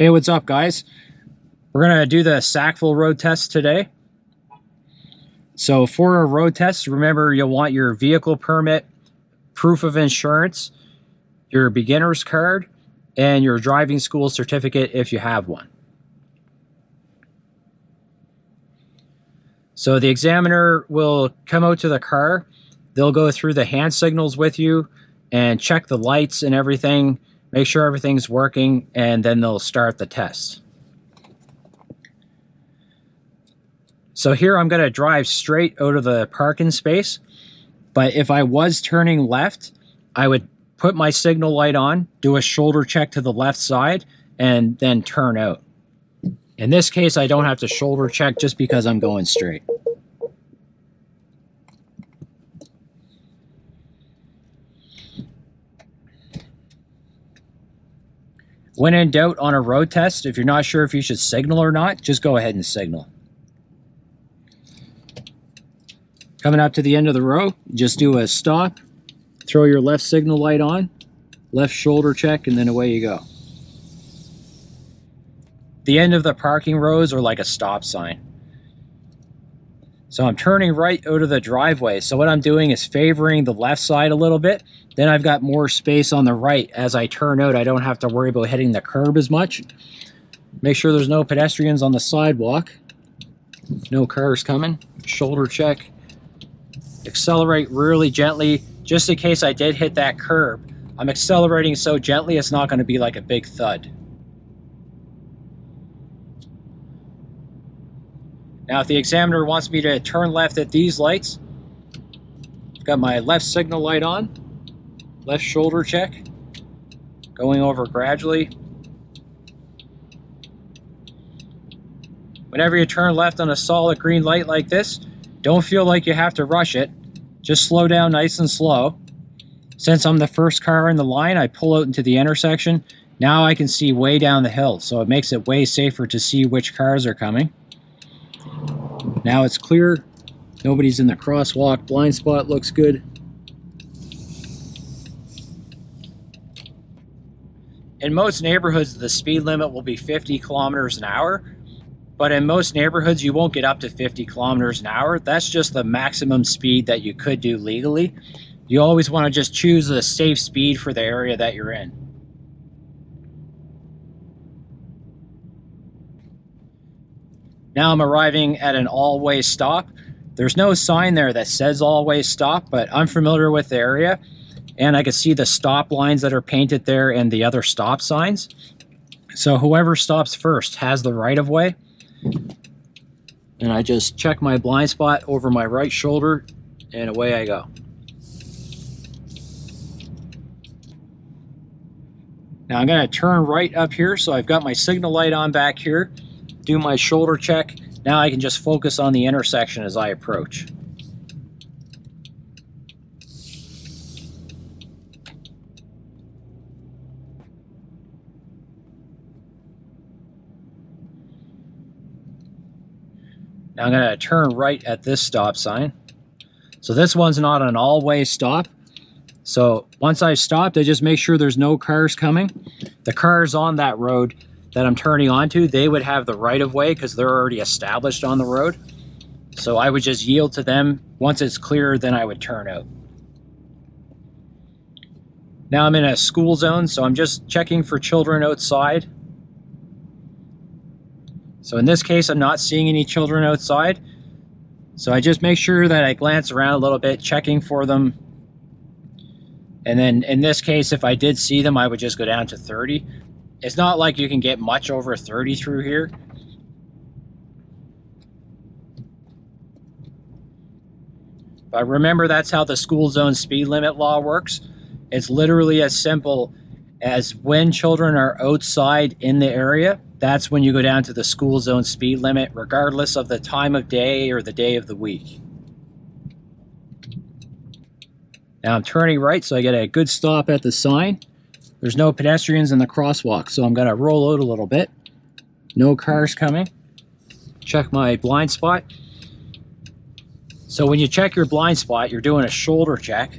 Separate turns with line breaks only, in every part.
Hey, what's up, guys? We're going to do the Sackville road test today. So for a road test, remember you'll want your vehicle permit, proof of insurance, your beginner's card, and your driving school certificate if you have one. So the examiner will come out to the car. They'll go through the hand signals with you and check the lights and everything, make sure everything's working, and then they'll start the test. So here I'm going to drive straight out of the parking space, but if I was turning left, I would put my signal light on, do a shoulder check to the left side, and then turn out. In this case, I don't have to shoulder check just because I'm going straight. When in doubt on a road test, if you're not sure if you should signal or not, just go ahead and signal. Coming up to the end of the row, just do a stop, throw your left signal light on, left shoulder check, and then away you go. The end of the parking rows are like a stop sign. So I'm turning right out of the driveway. So what I'm doing is favoring the left side a little bit. Then I've got more space on the right. As I turn out, I don't have to worry about hitting the curb as much. Make sure there's no pedestrians on the sidewalk. No cars coming. Shoulder check. Accelerate really gently, just in case I did hit that curb. I'm accelerating so gently it's not going to be like a big thud. Now if the examiner wants me to turn left at these lights, I've got my left signal light on, left shoulder check, going over gradually. Whenever you turn left on a solid green light like this, don't feel like you have to rush it. Just slow down nice and slow. Since I'm the first car in the line, I pull out into the intersection. Now I can see way down the hill, so it makes it way safer to see which cars are coming. Now it's clear. Nobody's in the crosswalk. Blind spot looks good. In most neighborhoods, the speed limit will be 50 kilometers an hour. But in most neighborhoods, you won't get up to 50 kilometers an hour. That's just the maximum speed that you could do legally. You always want to just choose a safe speed for the area that you're in. Now I'm arriving at an all-way stop. There's no sign there that says all-way stop, but I'm familiar with the area, and I can see the stop lines that are painted there and the other stop signs. So whoever stops first has the right-of-way. And I just check my blind spot over my right shoulder, and away I go. Now I'm going to turn right up here, so I've got my signal light on back here, do my shoulder check. Now I can just focus on the intersection as I approach. Now I'm going to turn right at this stop sign. So this one's not an all-way stop. So once I've stopped, I just make sure there's no cars coming. The cars on that road that I'm turning onto, they would have the right-of-way because they're already established on the road. So I would just yield to them. Once it's clear, then I would turn out. Now I'm in a school zone, so I'm just checking for children outside. So in this case, I'm not seeing any children outside. So I just make sure that I glance around a little bit, checking for them. And then in this case, if I did see them, I would just go down to 30. It's not like you can get much over 30 through here. But remember, that's how the school zone speed limit law works. It's literally as simple as when children are outside in the area, that's when you go down to the school zone speed limit, regardless of the time of day or the day of the week. Now I'm turning right, so I get a good stop at the sign. There's no pedestrians in the crosswalk, so I'm going to roll out a little bit. No cars coming. Check my blind spot. So when you check your blind spot, you're doing a shoulder check.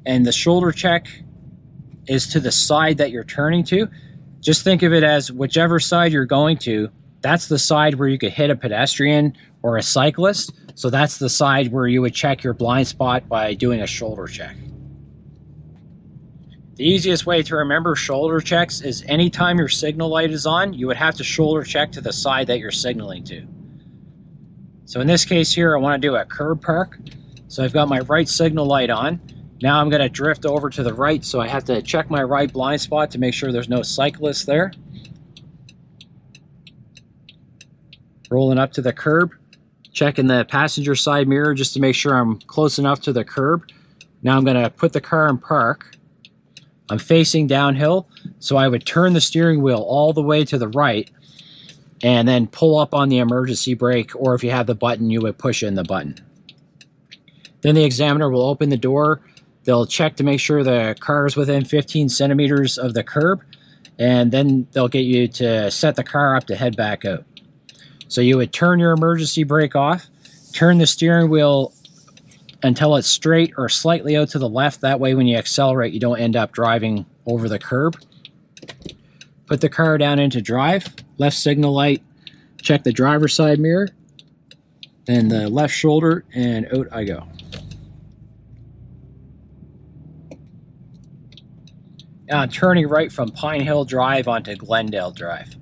And the shoulder check is to the side that you're turning to. Just think of it as whichever side you're going to, that's the side where you could hit a pedestrian or a cyclist. So that's the side where you would check your blind spot by doing a shoulder check. The easiest way to remember shoulder checks is anytime your signal light is on, you would have to shoulder check to the side that you're signaling to. So in this case here, I want to do a curb park. So I've got my right signal light on. Now I'm going to drift over to the right, so I have to check my right blind spot to make sure there's no cyclists there. Rolling up to the curb, checking the passenger side mirror just to make sure I'm close enough to the curb. Now I'm going to put the car in park. I'm facing downhill, so I would turn the steering wheel all the way to the right and then pull up on the emergency brake, or if you have the button, you would push in the button. Then the examiner will open the door. They'll check to make sure the car is within 15 centimeters of the curb, and then they'll get you to set the car up to head back out. So you would turn your emergency brake off, turn the steering wheel until it's straight or slightly out to the left. That way when you accelerate, you don't end up driving over the curb. Put the car down into drive, left signal light, check the driver's side mirror, then the left shoulder, and out I go. Now I'm turning right from Pine Hill Drive onto Glendale Drive.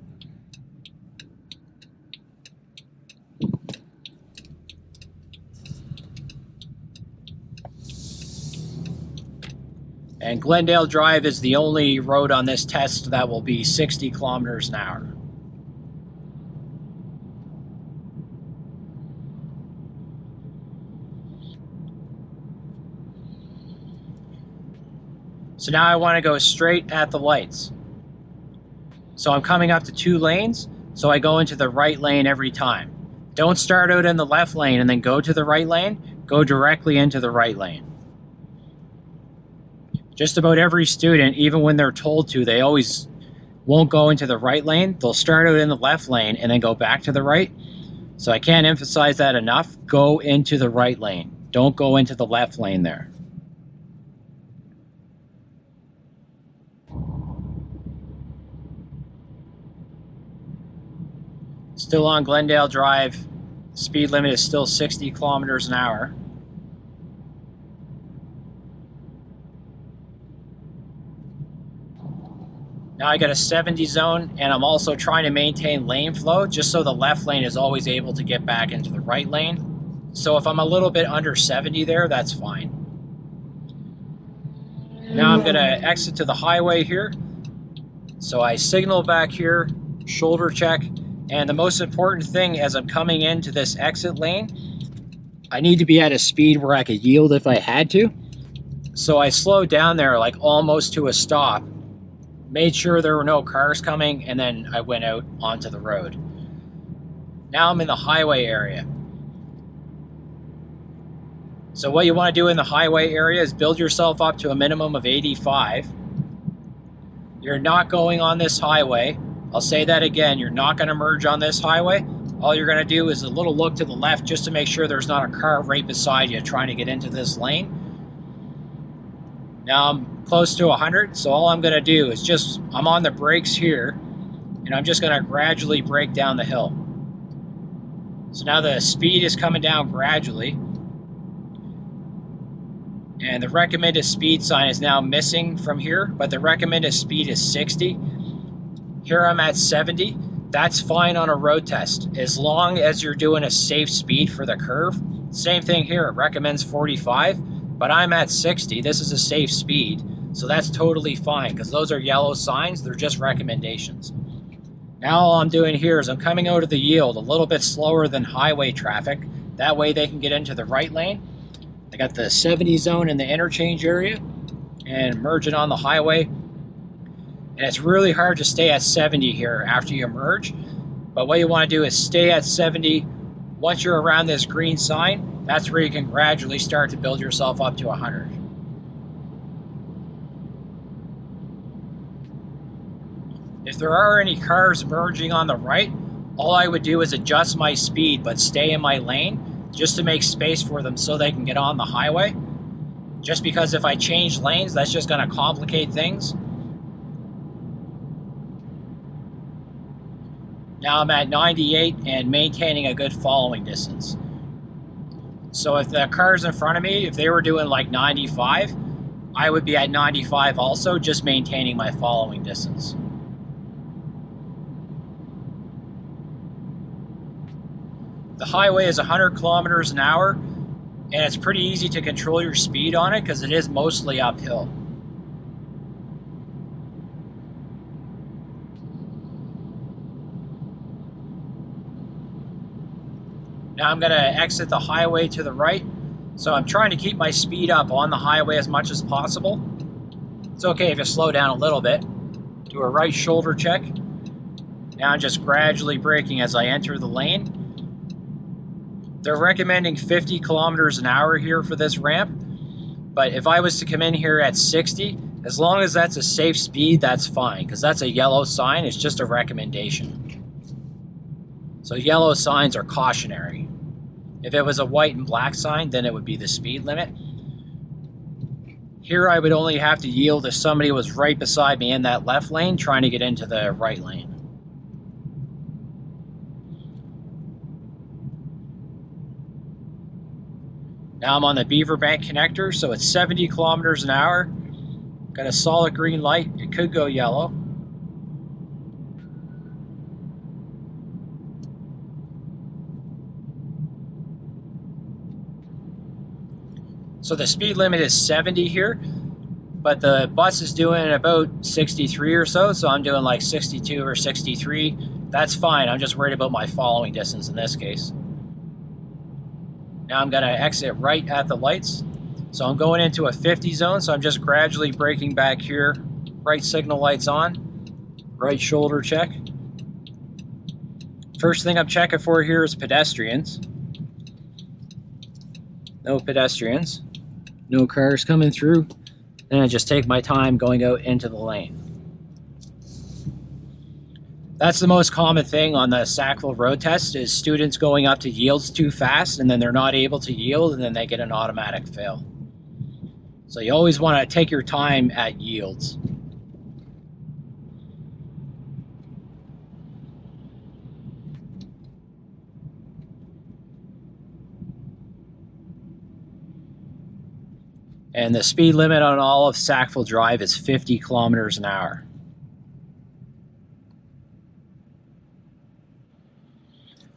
And Glendale Drive is the only road on this test that will be 60 kilometers an hour. So now I want to go straight at the lights. So I'm coming up to 2 lanes, so I go into the right lane every time. Don't start out in the left lane and then go to the right lane. Go directly into the right lane. Just about every student, even when they're told to, they always won't go into the right lane. They'll start out in the left lane and then go back to the right. So I can't emphasize that enough. Go into the right lane. Don't go into the left lane there. Still on Glendale Drive. Speed limit is still 60 kilometers an hour. Now I got a 70 zone, and I'm also trying to maintain lane flow just so the left lane is always able to get back into the right lane. So if I'm a little bit under 70 there, that's fine. Now I'm gonna exit to the highway here. So I signal back here, shoulder check, and the most important thing as I'm coming into this exit lane, I need to be at a speed where I could yield if I had to. So I slowed down there like almost to a stop, made sure there were no cars coming, and then I went out onto the road. Now I'm in the highway area. So what you want to do in the highway area is build yourself up to a minimum of 85. You're not going on this highway. I'll say that again, you're not going to merge on this highway. All you're going to do is a little look to the left just to make sure there's not a car right beside you trying to get into this lane. Now I'm close to 100, so all I'm going to do is I'm on the brakes here, and I'm just going to gradually brake down the hill. So now the speed is coming down gradually, and the recommended speed sign is now missing from here, but the recommended speed is 60. Here I'm at 70. That's fine on a road test, as long as you're doing a safe speed for the curve. Same thing here, it recommends 45, but I'm at 60. This is a safe speed, so that's totally fine, because those are yellow signs, they're just recommendations. Now all I'm doing here is I'm coming out of the yield a little bit slower than highway traffic. That way they can get into the right lane. I got the 70 zone in the interchange area and merging on the highway. And it's really hard to stay at 70 here after you merge. But what you want to do is stay at 70. Once you're around this green sign, that's where you can gradually start to build yourself up to 100. If there are any cars merging on the right, all I would do is adjust my speed but stay in my lane just to make space for them so they can get on the highway. Just because if I change lanes, that's just going to complicate things. Now I'm at 98 and maintaining a good following distance. So if the cars in front of me, if they were doing like 95, I would be at 95 also, just maintaining my following distance. The highway is 100 kilometers an hour, and it's pretty easy to control your speed on it because it is mostly uphill. Now I'm going to exit the highway to the right. So I'm trying to keep my speed up on the highway as much as possible. It's okay if you slow down a little bit. Do a right shoulder check. Now I'm just gradually braking as I enter the lane. They're recommending 50 kilometers an hour here for this ramp. But if I was to come in here at 60, as long as that's a safe speed, that's fine, because that's a yellow sign. It's just a recommendation. So yellow signs are cautionary. If it was a white and black sign, then it would be the speed limit. Here I would only have to yield if somebody was right beside me in that left lane trying to get into the right lane. Now I'm on the Beaverbank connector, so it's 70 kilometers an hour. Got a solid green light. It could go yellow. So the speed limit is 70 here, but the bus is doing about 63 or so, so I'm doing like 62 or 63. That's fine. I'm just worried about my following distance in this case. Now I'm going to exit right at the lights. So I'm going into a 50 zone, so I'm just gradually braking back here. Right signal lights on. Right shoulder check. First thing I'm checking for here is pedestrians. No pedestrians. No cars coming through. Then I just take my time going out into the lane. That's the most common thing on the Sackville road test, is students going up to yields too fast and then they're not able to yield and then they get an automatic fail. So you always want to take your time at yields. And the speed limit on all of Sackville Drive is 50 kilometers an hour.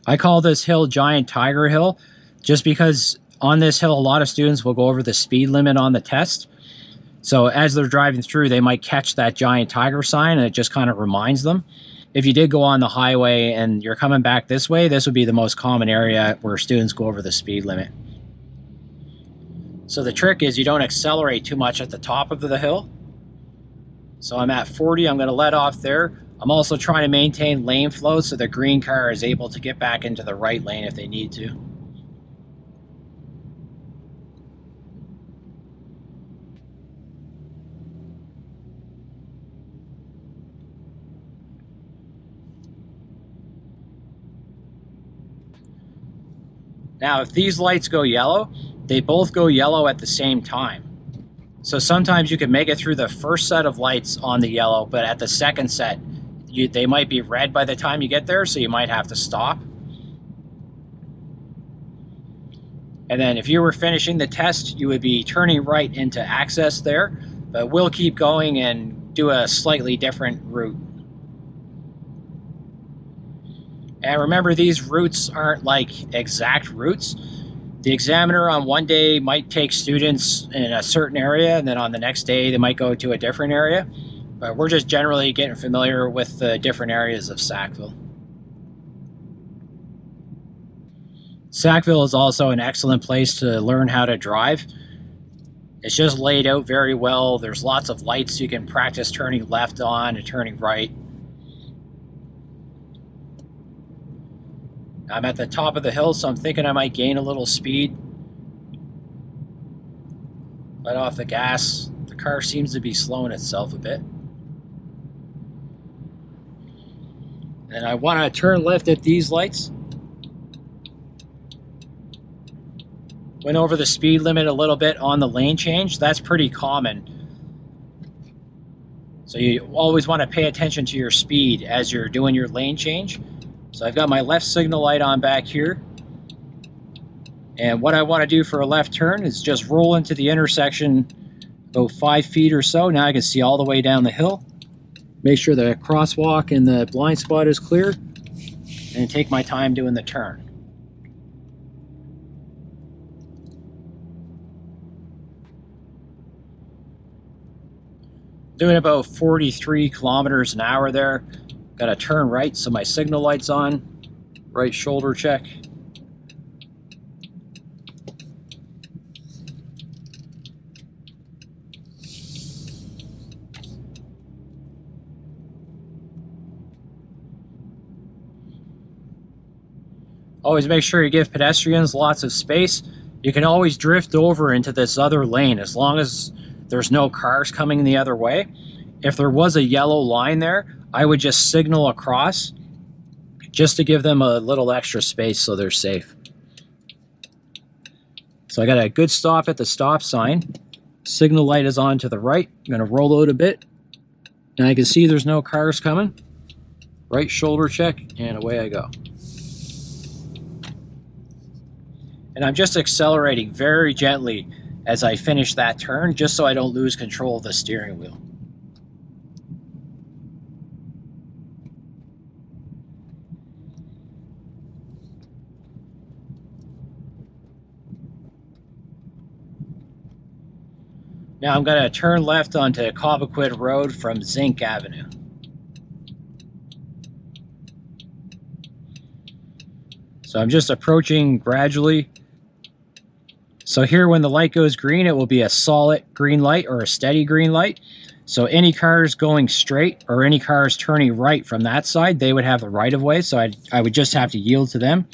I call this hill Giant Tiger Hill just because on this hill a lot of students will go over the speed limit on the test. So as they're driving through, they might catch that giant tiger sign and it just kind of reminds them. If you did go on the highway and you're coming back this way, this would be the most common area where students go over the speed limit. So the trick is you don't accelerate too much at the top of the hill. So I'm at 40, I'm going to let off there. I'm also trying to maintain lane flow so the green car is able to get back into the right lane if they need to. Now, if these lights go yellow, they both go yellow at the same time. So sometimes you can make it through the first set of lights on the yellow, but at the second set, they might be red by the time you get there, so you might have to stop. And then if you were finishing the test, you would be turning right into access there, but we'll keep going and do a slightly different route. And remember, these routes aren't like exact routes. The examiner on one day might take students in a certain area, and then on the next day they might go to a different area. But we're just generally getting familiar with the different areas of Sackville. Sackville is also an excellent place to learn how to drive. It's just laid out very well. There's lots of lights you can practice turning left on and turning right. I'm at the top of the hill, so I'm thinking I might gain a little speed. Let off the gas. The car seems to be slowing itself a bit. And I want to turn left at these lights. Went over the speed limit a little bit on the lane change. That's pretty common. So you always want to pay attention to your speed as you're doing your lane change. So I've got my left signal light on back here. And what I want to do for a left turn is just roll into the intersection about 5 feet or so. Now I can see all the way down the hill. Make sure the crosswalk and the blind spot is clear, and take my time doing the turn. Doing about 43 kilometers an hour there. Got to turn right, so my signal light's on. Right shoulder check. Always make sure you give pedestrians lots of space. You can always drift over into this other lane as long as there's no cars coming the other way. If there was a yellow line there, I would just signal across just to give them a little extra space so they're safe. So I got a good stop at the stop sign. Signal light is on to the right. I'm going to roll out a bit. Now I can see there's no cars coming. Right shoulder check, and away I go. And I'm just accelerating very gently as I finish that turn, just so I don't lose control of the steering wheel. Now I'm going to turn left onto Cobequid Road from Zinc Avenue. So I'm just approaching gradually. So here when the light goes green, it will be a solid green light or a steady green light. So any cars going straight or any cars turning right from that side, they would have the right of way. So I would just have to yield to them.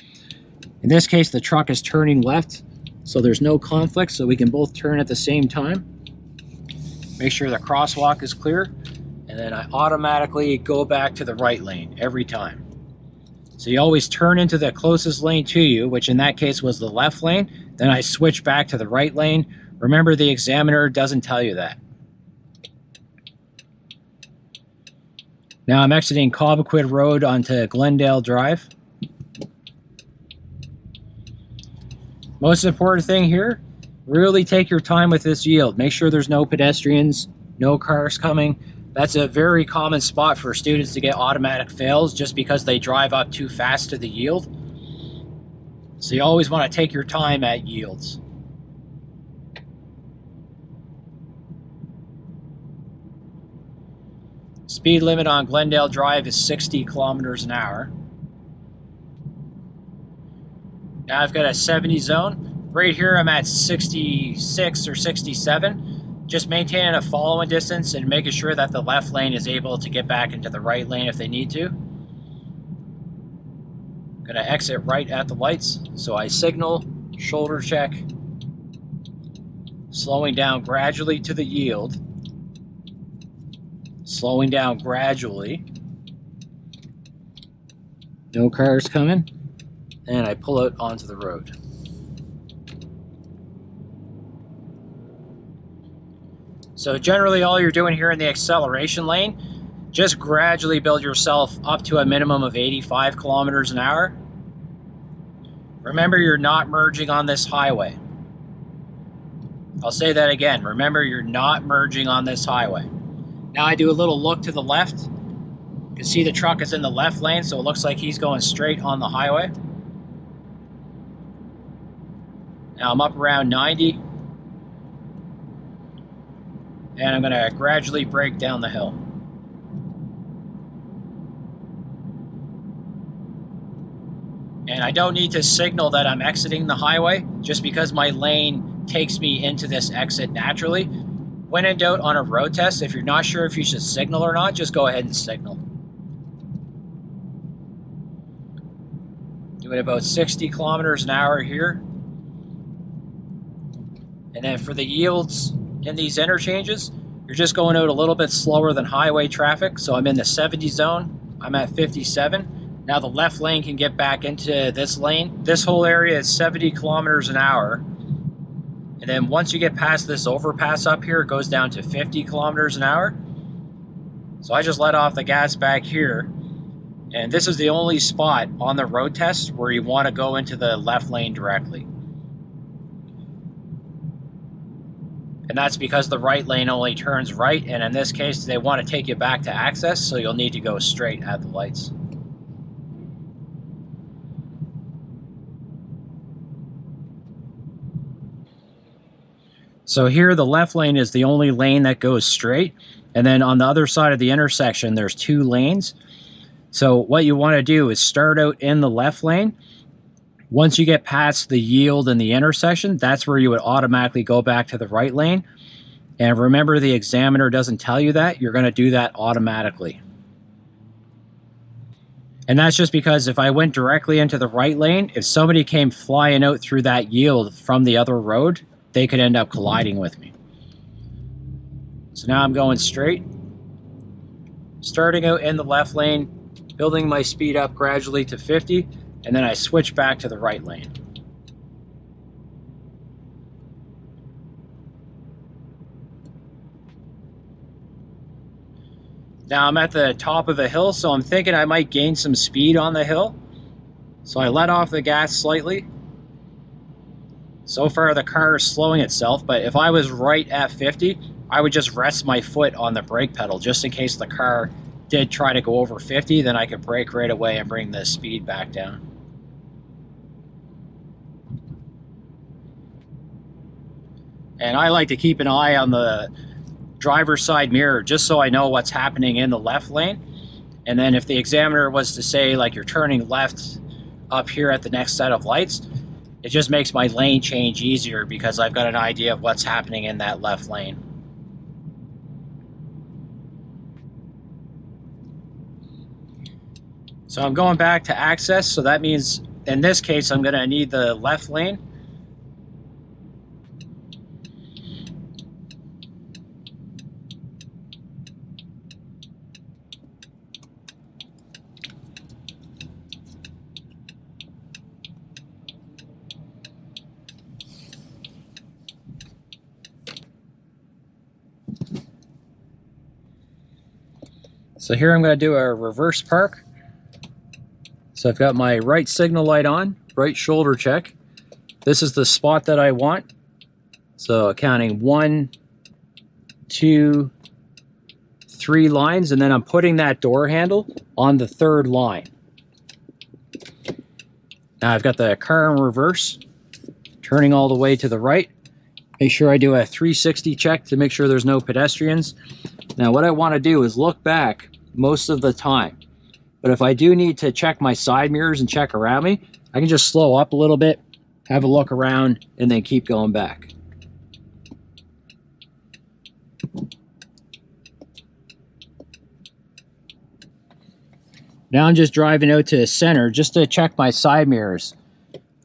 In this case, the truck is turning left, so there's no conflict, so we can both turn at the same time. Make sure the crosswalk is clear, and then I automatically go back to the right lane every time. So you always turn into the closest lane to you, which in that case was the left lane. Then I switch back to the right lane. Remember, the examiner doesn't tell you that. Now I'm exiting Cobequid Road onto Glendale Drive. Most important thing here, really take your time with this yield. Make sure there's no pedestrians, no cars coming. That's a very common spot for students to get automatic fails just because they drive up too fast to the yield. So you always want to take your time at yields. Speed limit on Glendale Drive is 60 kilometers an hour. Now I've got a 70 zone. Right here I'm at 66 or 67. Just maintaining a following distance and making sure that the left lane is able to get back into the right lane if they need to. Gonna exit right at the lights. So I signal, shoulder check, slowing down gradually to the yield, slowing down gradually. No cars coming. And I pull out onto the road. So generally all you're doing here in the acceleration lane, just gradually build yourself up to a minimum of 85 kilometers an hour. Remember, you're not merging on this highway. I'll say that again. Remember, you're not merging on this highway. Now I do a little look to the left. You can see the truck is in the left lane, so it looks like he's going straight on the highway. Now I'm up around 90. And I'm going to gradually brake down the hill. And I don't need to signal that I'm exiting the highway just because my lane takes me into this exit naturally. When in doubt on a road test, if you're not sure if you should signal or not, just go ahead and signal. Doing about 60 kilometers an hour here. And then for the yields in these interchanges, you're just going out a little bit slower than highway traffic. So I'm in the 70 zone. I'm at 57. Now the left lane can get back into this lane. This whole area is 70 kilometers an hour. And then once you get past this overpass up here, it goes down to 50 kilometers an hour. So I just let off the gas back here. And this is the only spot on the road test where you want to go into the left lane directly. And that's because the right lane only turns right, and in this case they want to take you back to access, so you'll need to go straight at the lights. So here the left lane is the only lane that goes straight, and then on the other side of the intersection there's 2 lanes. So what you want to do is start out in the left lane. Once you get past the yield and the intersection, that's where you would automatically go back to the right lane. And remember, the examiner doesn't tell you that. You're going to do that automatically. And that's just because if I went directly into the right lane, if somebody came flying out through that yield from the other road, they could end up colliding with me. So now I'm going straight, starting out in the left lane, building my speed up gradually to 50, and then I switch back to the right lane. Now I'm at the top of the hill, so I'm thinking I might gain some speed on the hill. So I let off the gas slightly. So far the car is slowing itself, but if I was right at 50, I would just rest my foot on the brake pedal just in case the car did try to go over 50, then I could brake right away and bring the speed back down. And I like to keep an eye on the driver's side mirror just so I know what's happening in the left lane. And then if the examiner was to say like you're turning left up here at the next set of lights, it just makes my lane change easier because I've got an idea of what's happening in that left lane. So I'm going back to access, so that means in this case I'm going to need the left lane. So here I'm going to do a reverse park. So I've got my right signal light on, right shoulder check. This is the spot that I want. So counting 1, 2, 3 lines, and then I'm putting that door handle on the 3rd line. Now I've got the car in reverse, turning all the way to the right. Make sure I do a 360 check to make sure there's no pedestrians. Now what I want to do is look back most of the time. But if I do need to check my side mirrors and check around me, I can just slow up a little bit, have a look around, and then keep going back. Now I'm just driving out to the center just to check my side mirrors,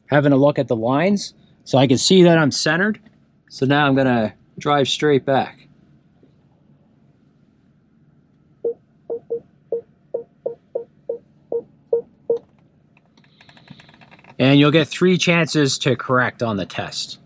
having a look at the lines so I can see that I'm centered. So now I'm going to drive straight back. And you'll get 3 chances to correct on the test.